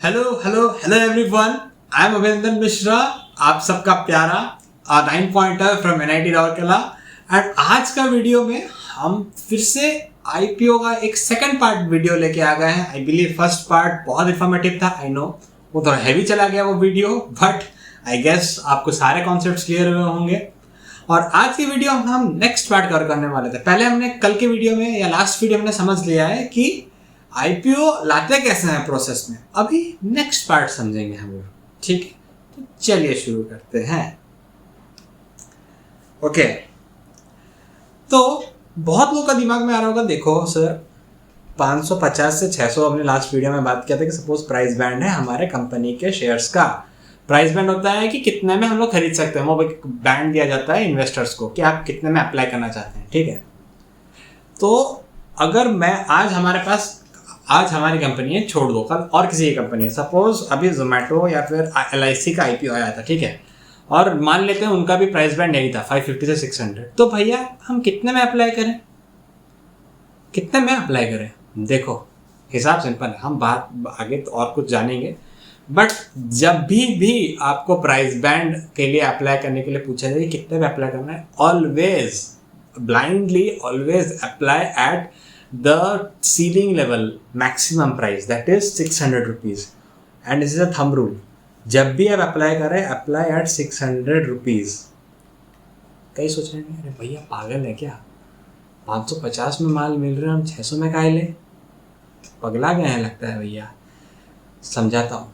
Hello hello hello everyone, I am अभिनंदन मिश्रा, आप सबका प्यारा 9 pointer from NIT Rourkela. And आज का वीडियो में हम फिर से आईपीओ का एक सेकंड पार्ट वीडियो लेके आ गए हैं। आई बिलीव फर्स्ट पार्ट बहुत इन्फॉर्मेटिव था। आई नो वो थोड़ा हैवी चला गया वो वीडियो, बट आई गेस आपको सारे कॉन्सेप्ट्स क्लियर हुए होंगे। और आज की वीडियो में हम नेक्स्ट पार्ट कवर करने वाले थे। पहले हमने कल के वीडियो में या लास्ट वीडियो में समझ लिया है कि आईपीओ लाते कैसे हैं प्रोसेस में। अभी नेक्स्ट पार्ट समझेंगे हम लोग, ठीक है? तो चलिए शुरू करते हैं। ओके, तो बहुत लोगों का दिमाग में आ रहा होगा, देखो सर 550 से 600 हमने लास्ट वीडियो में बात किया था कि सपोज प्राइस बैंड है हमारे कंपनी के शेयर्स का। प्राइस बैंड होता है कि कितने में हम लोग खरीद सकते हैं, वो बैंड दिया जाता है इन्वेस्टर्स को कि आप कितने में अप्लाई करना चाहते हैं, ठीक है? तो अगर मैं आज हमारी कंपनी है, छोड़ दो कल और किसी की कंपनी है, सपोज अभी जोमेटो या फिर LIC का IPO आया था, ठीक है? और मान लेते हैं उनका भी प्राइस बैंड यही था 550 से 600। तो भैया हम कितने में अप्लाई करें, कितने में अप्लाई करें? देखो हिसाब सिंपल है, हम बात आगे तो और कुछ जानेंगे, बट जब भी आपको प्राइस बैंड के लिए अप्लाई करने के लिए पूछा जाए कितने में अप्लाई करना है, always blindly always apply eight the ceiling level maximum price, that is 600 rupees, and this is a thumb rule. जब भी आप अप्लाई करें, अप्लाई एट 600 रुपीज़। कई सोच रहे हैं अरे भैया पागल है क्या, 550 में माल मिल रहा है, हम 600 में काहे ले, पगला गए हैं लगता है भैया। समझाता हूँ,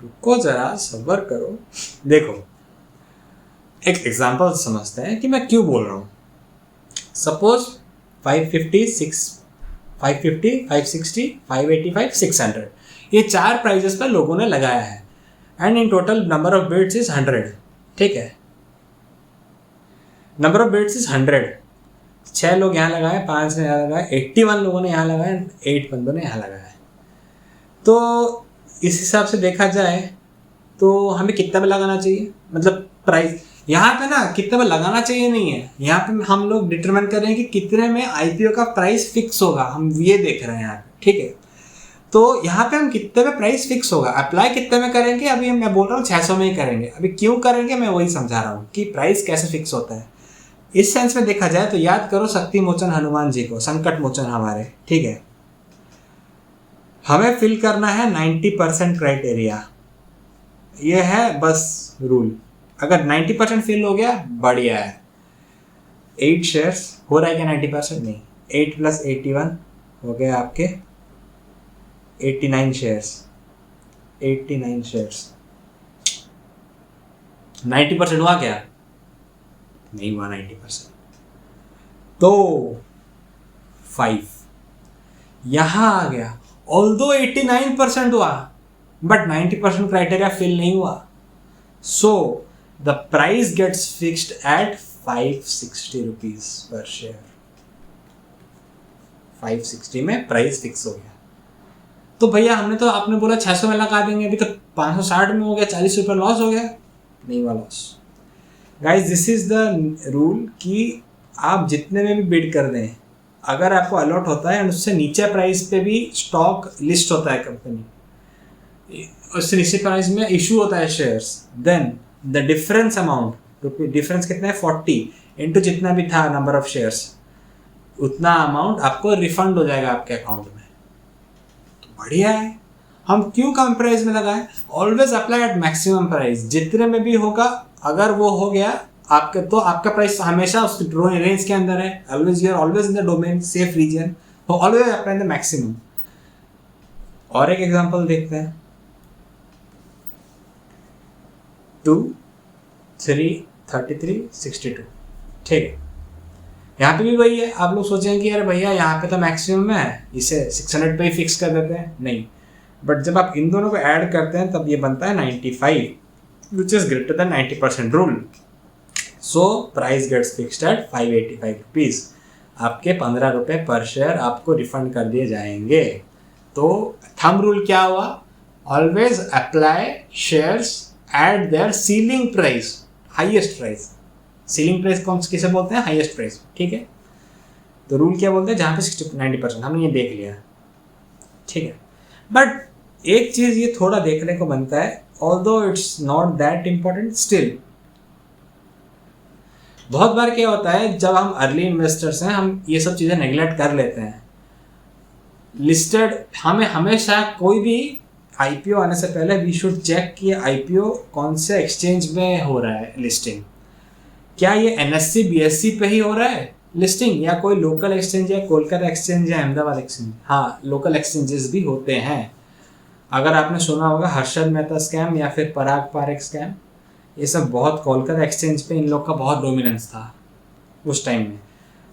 रुको जरा सब्र करो। देखो एक एग्जांपल समझते हैं कि मैं क्यों बोल रहा हूँ। सपोज 550, 560, 585, 600 ये चार प्राइजेस पर लोगों ने लगाया है, and in total number of bids is 100, ठीक है? Number of bids is 100। 6 लोग यहाँ लगाए, 5 ने यहाँ लगाए, 81 लोगों ने यहाँ लगाए, 8 बंदों ने यहाँ लगाया। तो इस हिसाब से देखा जाए तो हमें कितना में लगाना चाहिए, मतलब प्राइस यहाँ पे ना कितने में लगाना चाहिए नहीं है, यहाँ पे हम लोग डिटरमाइन कर रहे हैं कि कितने में आईपीओ का प्राइस फिक्स होगा, हम ये देख रहे हैं यहाँ पे, ठीक है? तो यहाँ पे हम कितने में प्राइस फिक्स होगा, अप्लाई कितने में करेंगे, अभी मैं बोल रहा हूँ 600 में ही करेंगे। अभी क्यों करेंगे मैं वही समझा रहा हूँ कि प्राइस कैसे फिक्स होता है। इस सेंस में देखा जाए तो याद करो शक्ति मोचन हनुमान जी को, संकट मोचन हमारे, ठीक है? हमें फिल करना है 90% क्राइटेरिया, ये है बस रूल। अगर 90% फिल हो गया बढ़िया है। 8 शेयर्स हो रहा है क्या 90%? नहीं, 8 + 81 हो गए आपके 89 शेयर्स। 89 शेयर्स 90% हुआ क्या? नहीं हुआ 90%। तो 5 यहाँ आ गया, ऑल्दो 89% हुआ बट 90% क्राइटेरिया फिल नहीं हुआ। सो the price gets fixed at 560 rupees per share। 560 में प्राइस फिक्स हो गया। तो भैया हमने तो आपने बोला 600 में लगा देंगे, अभी तो 560 में हो गया, 40 रुपये लॉस हो गया। नहीं हुआ loss guys, this is the rule कि आप जितने में भी बिड कर दें, अगर आपको अलॉट होता है और उससे नीचे प्राइस पे भी स्टॉक लिस्ट होता है कंपनी, उससे नीचे प्राइस में इशू होता है shares, then the difference amount, difference कितना है 40 इंटू जितना भी था नंबर ऑफ शेयर्स, उतना अमाउंट आपको रिफंड हो जाएगा आपके अकाउंट में। तो बढ़िया है। हम क्यों कम प्राइस में लगाएं? Always apply eight maximum price, जितने में भी होगा अगर वो हो गया आपके, तो आपका प्राइस हमेशा उस रेंज के अंदर है। Always you are always in the domain safe region, always apply in the maximum. और एक एग्जांपल देखते हैं, 2, 3, 33, 62, ठीक है? यहाँ पे भी वही है। आप लोग सोचेंगे कि अरे भैया यहाँ पे तो मैक्सिमम है, इसे 600 पे ही फिक्स कर देते हैं। नहीं, बट जब आप इन दोनों को ऐड करते हैं तब ये बनता है 95, which is greater than 90% rule. So price gets fixed at 585 rupees. आपके 15 रुपये पर शेयर आपको रिफंड कर दिए जाएंगे। तो थंब रूल क्या हुआ? Always apply shares at there ceiling price, highest price. Ceiling price कौन किसे बोलते हैं? हाईएस्ट प्राइस, ठीक है? तो रूल क्या बोलते हैं? जहाँ पे 60-90% हमने ये देख लिया, ठीक है? बट एक चीज़ ये थोड़ा देखने को बनता है, although it's not that important, still बहुत बार क्या होता है जब हम अर्ली इन्वेस्टर्स हैं, हम ये सब चीज़ें नेग्लेक्ट कर लेते हैं। लिस्टेड हमें हमेशा कोई भी आईपीओ आने से पहले वी शुड चेक कि आईपीओ कौन से एक्सचेंज में हो रहा है लिस्टिंग। क्या ये एनएससी बीएससी पे ही हो रहा है लिस्टिंग, या कोई लोकल एक्सचेंज है, कोलकाता एक्सचेंज या अहमदाबाद एक्सचेंज। हाँ, लोकल एक्सचेंजेस भी होते हैं। अगर आपने सुना होगा हर्षद मेहता स्कैम या फिर पराग पारेख स्कैम, ये सब बहुत कोलकाता एक्सचेंज पे इन लोग का बहुत डोमिनेंस था उस टाइम में।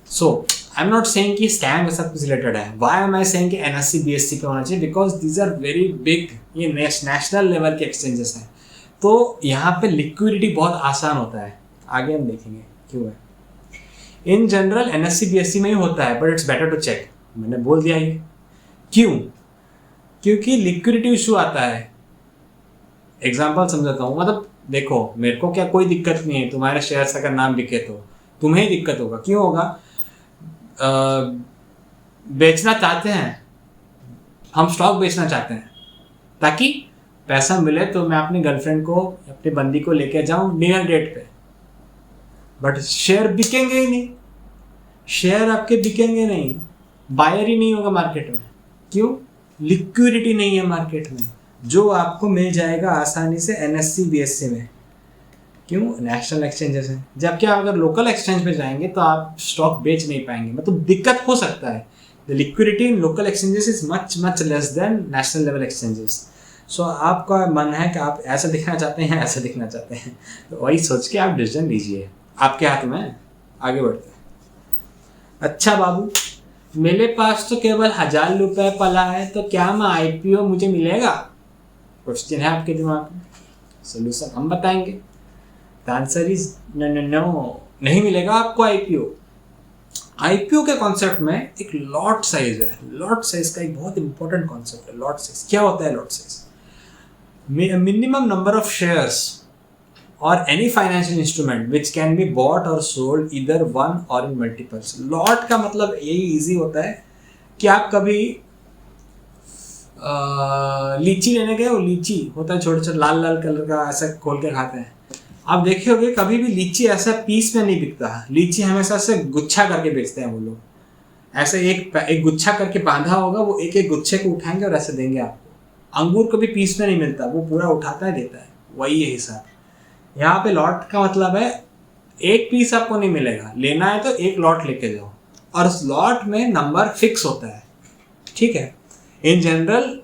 So I am not saying कि स्कैम के साथ कुछ रिलेटेड है। व्हाई एम आई सेइंग कि एनएससी बीएससी पे होना चाहिए, because these are very big, ये नेशनल लेवल के एक्सचेंजेस हैं, तो यहाँ पे लिक्विडिटी बहुत आसान होता है। आगे हम देखेंगे क्यों है। इन जनरल एनएससी बीएससी में ही होता है, but it's better to check. मैंने बोल दिया ये क्यों, क्योंकि लिक्विडिटी इशू आता है। एग्जाम्पल समझाता हूँ, मतलब देखो मेरे को क्या कोई दिक्कत नहीं है, तुम्हारे शेयर अगर नाम बिके तो तुम्हें ही दिक्कत होगा। क्यों होगा? बेचना चाहते हैं हम, स्टॉक बेचना चाहते हैं ताकि पैसा मिले तो मैं अपनी गर्लफ्रेंड को, अपनी बंदी को लेके जाऊं डिनर डेट पे, बट शेयर बिकेंगे ही नहीं, शेयर आपके बिकेंगे नहीं, बायर ही नहीं होगा मार्केट में। क्यों? लिक्विडिटी नहीं है मार्केट में, जो आपको मिल जाएगा आसानी से एनएससी बीएससी में। क्यों? नेशनल एक्सचेंजेस हैं। जबकि आप अगर लोकल एक्सचेंज पे जाएंगे तो आप स्टॉक बेच नहीं पाएंगे, मतलब दिक्कत हो सकता है। The liquidity in local exchanges is much much less than national level exchanges. So आपका मन है कि आप ऐसा दिखना चाहते हैं, ऐसा दिखना चाहते हैं, तो वही सोच के आप डिसीजन लीजिए, आपके हाथ में है। आगे बढ़ते हैं। अच्छा बाबू, मेरे पास तो केवल 1000 रुपये पला है, तो क्या मैं आईपीओ मुझे मिलेगा? क्वेश्चन है आपके दिमाग में, सोल्यूशन हम बताएंगे। The answer is no no no, नहीं मिलेगा आपको आईपीओ। आईपीओ के कॉन्सेप्ट में एक लॉट साइज है। लॉट साइज का एक बहुत इंपॉर्टेंट कॉन्सेप्ट है। लॉट साइज क्या होता है? Lot size minimum number of shares or any financial instrument which can be bought or sold either one or in multiples. Lot का मतलब यही इजी होता है कि आप कभी लीची लेने गए हो, लीची होता है छोटे छोटे लाल लाल कलर का, ऐसा खोल के खाते हैं। आप देखे होगे कभी भी लीची ऐसा पीस में नहीं बिकता, लीची हमेशा से गुच्छा करके बेचते हैं वो लोग। ऐसे एक गुच्छा करके बांधा होगा, वो एक एक गुच्छे को उठाएंगे और ऐसे देंगे आपको। अंगूर कभी पीस में नहीं मिलता, वो पूरा उठाता है देता है, वही है हिसाब। यहाँ पे लॉट का मतलब है एक पीस आपको नहीं मिलेगा, लेना है तो एक लॉट लेके जाओ, और उस लॉट में नंबर फिक्स होता है, ठीक है, इन जनरल।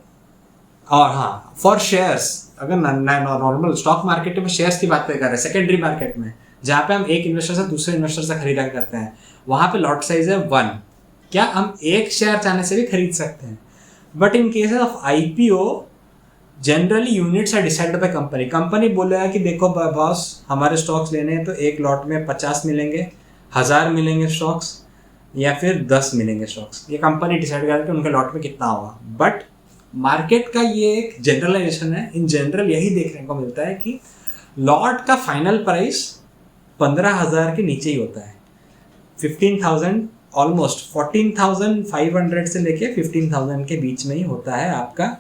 और हाँ, फॉर शेयर्स, अगर नॉर्मल स्टॉक मार्केट में शेयर्स की बात कर रहे हैं, सेकेंडरी मार्केट में जहाँ पे हम एक इन्वेस्टर से दूसरे इन्वेस्टर से खरीदारी करते हैं, वहाँ पे लॉट साइज है 1। क्या हम एक शेयर चाहने से भी खरीद सकते हैं, but in case of IPO generally units are decided by company. Company बोलेगा कि देखो बॉस, हमारे स्टॉक्स लेने हैं तो एक लॉट में 50 मिलेंगे, 1000 मिलेंगे स्टॉक्स, या फिर 10 मिलेंगे स्टॉक्स। ये कंपनी डिसाइड करेगी कि उनके लॉट में कितना होगा। बट मार्केट का ये एक जनरलाइजेशन है। इन जनरल यही देखने को मिलता है कि लॉट का फाइनल प्राइस 15,000 के नीचे ही होता है। 15,000 ऑलमोस्ट 14,500 से लेके 15,000 के बीच में ही होता है आपका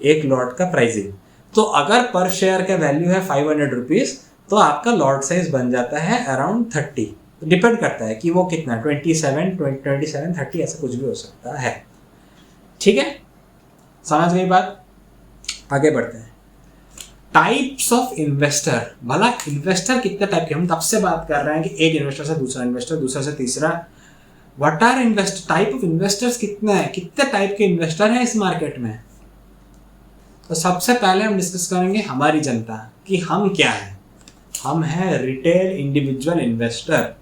एक लॉट का प्राइसिंग। तो अगर पर शेयर का वैल्यू है 500 रुपीज़, तो आपका लॉट साइज बन जाता है अराउंड 30। डिपेंड करता है कि वो कितना, 27, 30 ऐसा कुछ भी हो सकता है। ठीक है, समझ गई बात? आगे बढ़ते हैं। Types of investor. भला इन्वेस्टर कितने टाइप के, हम तब से बात कर रहे हैं कि एक इन्वेस्टर से दूसरा इन्वेस्टर, दूसरा से तीसरा। What are invest type of investors कितने हैं, कितने टाइप के इन्वेस्टर हैं इस मार्केट में? तो सबसे पहले हम डिस्कस करेंगे हमारी जनता कि हम क्या हैं। हम हैं रिटेल इंडिविजुअल इन्वेस्टर।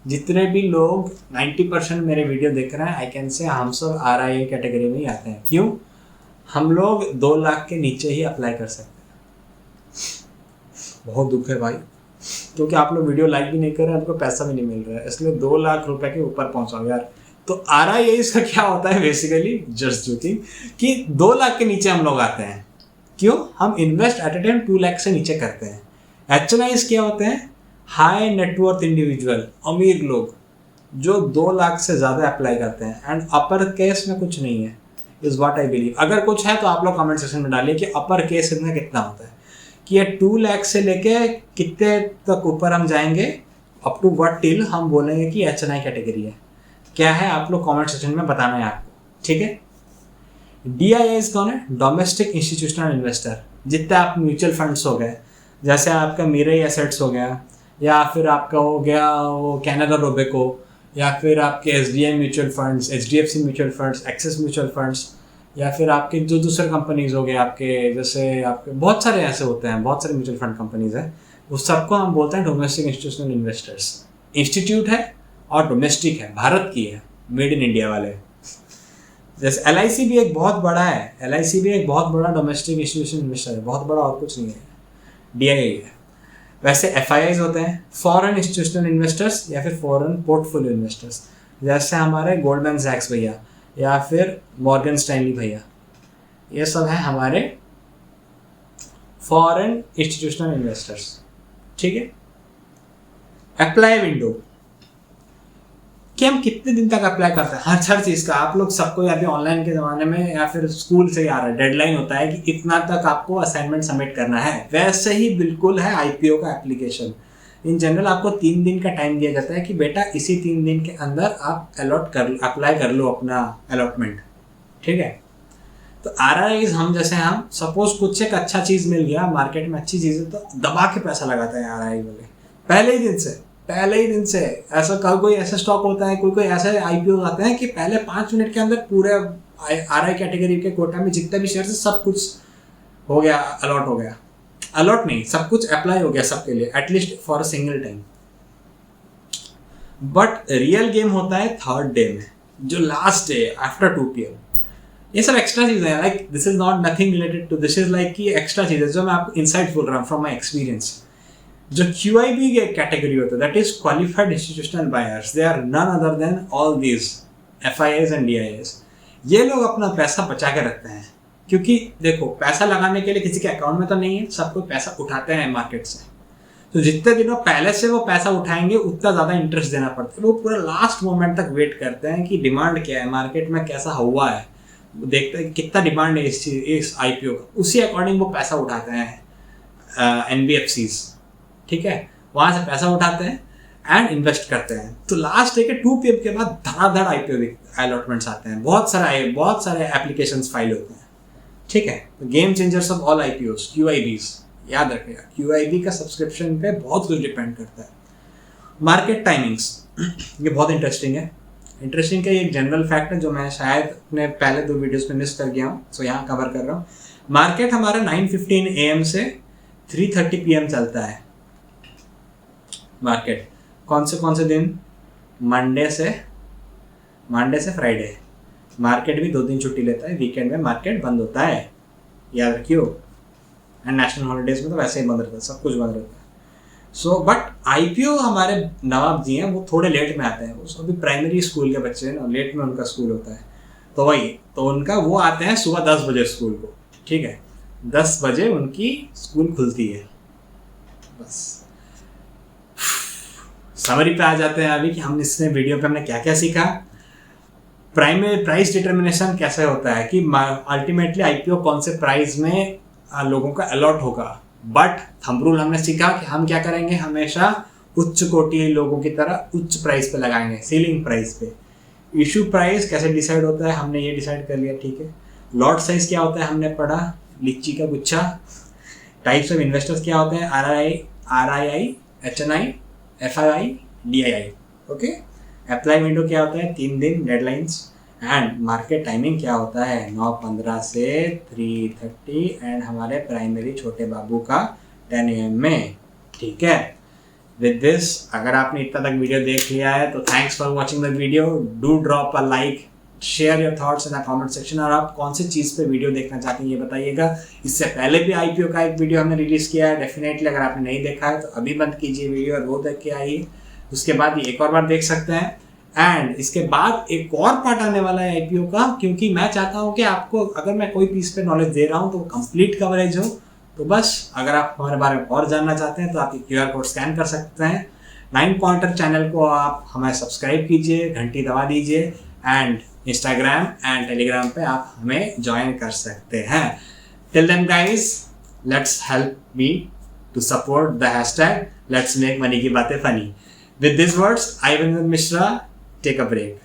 जितने भी लोग 90% मेरे वीडियो देख रहे हैं, आई कैन से हम सब RIA कैटेगरी में ही आते हैं। क्यों? हम लोग 2 लाख के नीचे ही अप्लाई कर सकते हैं। बहुत दुख है भाई, क्योंकि आप लोग वीडियो लाइक भी नहीं कर रहे हैं, आपको पैसा भी नहीं मिल रहा है, इसलिए 2 लाख रुपए के ऊपर पहुंचाओ यार। तो RIA इसका क्या होता है बेसिकली, जस्ट जोकिंग, कि 2 लाख के नीचे हम लोग आते हैं। क्यों? हम इन्वेस्ट एट ए टाइम 2 लाख से नीचे करते हैं। HNIs क्या होते हैं? हाई नेटवर्थ इंडिविजुअल, अमीर लोग जो 2 लाख से ज़्यादा अप्लाई करते हैं। एंड अपर केस में कुछ नहीं है, इज व्हाट आई बिलीव। अगर कुछ है तो आप लोग कमेंट सेक्शन में डालिए कि अपर केस में कितना होता है, कि ये 2 लाख से लेके कितने तक ऊपर हम जाएंगे, अप टू व्हाट टिल हम बोलेंगे कि HNI कैटेगरी है। क्या है आप लोग कमेंट सेक्शन में बताना है आपको, ठीक है। DIIs कौन है? Domestic institutional investor. जितने आप म्यूचुअल फंड्स हो गए, जैसे आपका मीरे एसेट्स हो गया, या फिर आपका हो गया वो कैनरा रोबेको, या फिर आपके SBI mutual funds, HDFC mutual funds, axis mutual funds, या फिर आपके जो दूसरे कंपनीज हो गए आपके, जैसे आपके बहुत सारे ऐसे होते हैं, बहुत सारे म्यूचुअल फंड कंपनीज हैं, उस सबको हम बोलते हैं डोमेस्टिक इंस्टीट्यूशनल इन्वेस्टर्स। इंस्टीट्यूट है और डोमेस्टिक है, भारत की है, मेड इन इंडिया वाले। जैसे LIC भी एक बहुत बड़ा है, LIC भी एक बहुत बड़ा डोमेस्टिक इंस्टीट्यूशन इन्वेस्टर है, बहुत बड़ा, और कुछ नहीं है, DII है। वैसे FIIs होते हैं फॉरेन इंस्टीट्यूशनल इन्वेस्टर्स या फिर फॉरेन पोर्टफोलियो इन्वेस्टर्स, जैसे हमारे गोल्डमैन सैक्स भैया या फिर मॉर्गन स्टैनली भैया, ये सब है हमारे फॉरेन इंस्टीट्यूशनल इन्वेस्टर्स, ठीक है। अप्लाई विंडो कि हम कितने दिन तक अप्लाई करते हैं हर चीज़ का। आप लोग सबको अभी ऑनलाइन के ज़माने में या फिर स्कूल से ही आ रहा है, डेडलाइन होता है कि इतना तक आपको असाइनमेंट सबमिट करना है। वैसे ही बिल्कुल है IPO का एप्लीकेशन। इन जनरल आपको 3 दिन का टाइम दिया जाता है कि बेटा इसी 3 दिन के अंदर आप अप्लाई कर लो अपना अलॉटमेंट, ठीक है। तो RIs हम जैसे हम सपोज कुछ एक अच्छा चीज़ मिल गया मार्केट में, अच्छी चीज़ है, तो दबा के पैसा लगाते हैं RI वाले पहले ही दिन से। ऐसा कोई ऐसा स्टॉक होता है, कोई ऐसे IPO आते हैं कि पहले 5 मिनट के अंदर पूरे RI कैटेगरी के कोटा में जितने भी शेयर है सब कुछ हो गया, अलॉट हो गया, अलॉट नहीं, सब कुछ अप्लाई हो गया सबके लिए, at least for a single time. But real game होता है 3rd डे में, जो लास्ट डे आफ्टर 2 PM। ये सब एक्स्ट्रा चीज़ें हैं, like this is not nothing related to this, is like कि एक्स्ट्रा चीज़ें जो मैं आपको इनसाइट बोल रहा हूँ फ्रॉम माई एक्सपीरियंस। जो QIB की कैटेगरी होता है, that is qualified institutional buyers, they are none other than all these FIIs and DIIs। ये लोग अपना पैसा बचा के रखते हैं, क्योंकि देखो पैसा लगाने के लिए किसी के अकाउंट में तो नहीं है, सब कोई पैसा उठाते हैं मार्केट से। तो जितने दिनों पहले से वो पैसा उठाएंगे उतना ज़्यादा इंटरेस्ट देना पड़ता है। वो पूरा लास्ट मोमेंट तक वेट करते हैं कि डिमांड क्या है, मार्केट में कैसा हुआ है, देखते हैं कितना डिमांड है इस IPO का, उसी अकॉर्डिंग वो पैसा उठाते हैं NBFCs, ठीक है। वहाँ से पैसा उठाते हैं एंड इन्वेस्ट करते हैं। तो लास्ट डे के 2 PM के बाद धड़ाधड़ IPO अलॉटमेंट्स आते हैं, बहुत सारे एप्लीकेशंस फाइल होते हैं, ठीक है। तो game changers of all IPOs QIBs, याद रखिएगा QIB का सब्सक्रिप्शन पे बहुत कुछ डिपेंड करता है। मार्केट टाइमिंग्स, ये बहुत इंटरेस्टिंग है। इंटरेस्टिंग का ये एक जनरल फैक्ट है जो मैं शायद अपने पहले 2 वीडियोस में मिस कर गया हूँ, सो यहाँ कवर कर रहा हूँ। मार्केट हमारा 9:15 AM से 3:30 PM चलता है। मार्केट कौन से दिन? मंडे से फ्राइडे। मार्केट भी 2 दिन छुट्टी लेता है, वीकेंड में मार्केट बंद होता है, याद रखियो। एंड नेशनल हॉलीडेज में तो वैसे ही बंद रहता है, सब कुछ बंद रहता है। सो बट IPO हमारे नवाब जी हैं, वो थोड़े लेट में आते हैं। वो अभी प्राइमरी स्कूल के बच्चे हैं ना, लेट में उनका स्कूल होता है, तो वही तो उनका वो आते हैं सुबह 10 बजे स्कूल को, ठीक है। 10 बजे उनकी स्कूल खुलती है। बस समरी पे आ जाते हैं अभी कि हमने इसने वीडियो पे हमने क्या क्या सीखा। प्राइमरी प्राइस डिटर्मिनेशन कैसे होता है कि अल्टीमेटली IPO कौन से प्राइस में लोगों का अलॉट होगा। बट थंब रूल हमने सीखा कि हम क्या करेंगे, हमेशा उच्च कोटि लोगों की तरह उच्च प्राइस पे लगाएंगे, सीलिंग प्राइस पे। इशू प्राइस कैसे डिसाइड होता है हमने ये डिसाइड कर लिया, ठीक है। लॉट साइज क्या होता है हमने पढ़ा, लीची का गुच्छा। टाइप्स ऑफ इन्वेस्टर्स क्या होते हैं, RII, HNI, FII, DII, okay. Apply window क्या होता है, 3 दिन डेडलाइंस। एंड मार्केट टाइमिंग क्या होता है, 9:15 से 3:30 एंड हमारे प्राइमरी छोटे बाबू का 10 AM में, ठीक है। विद दिस, अगर आपने इतना तक वीडियो देख लिया है तो thanks for watching the video. Do drop a like, share your thoughts in the comment section. और आप कौन सी चीज़ पे वीडियो देखना चाहते हैं ये बताइएगा। इससे पहले भी IPO का एक वीडियो हमने रिलीज़ किया है, डेफिनेटली अगर आपने नहीं देखा है तो अभी बंद कीजिए वीडियो और वो देख के आइए। उसके बाद ये एक और बार देख सकते हैं। एंड इसके बाद एक और पार्ट आने वाला है IPO का, क्योंकि मैं चाहता हूँ कि आपको अगर मैं कोई पीस पे नॉलेज दे रहा हूँ तो कंप्लीट कवरेज हो। तो बस अगर आप हमारे बारे में और जानना चाहते हैं तो आप QR कोड स्कैन कर सकते हैं। 9 पॉइंटर चैनल को आप हमें सब्सक्राइब कीजिए, घंटी दबा दीजिए एंड इंस्टाग्राम एंड टेलीग्राम पे आप हमें ज्वाइन कर सकते हैं। Till then guys, let's help me to support the hashtag let's make money की बातें funny. With this words, I Vinod Mishra take a break.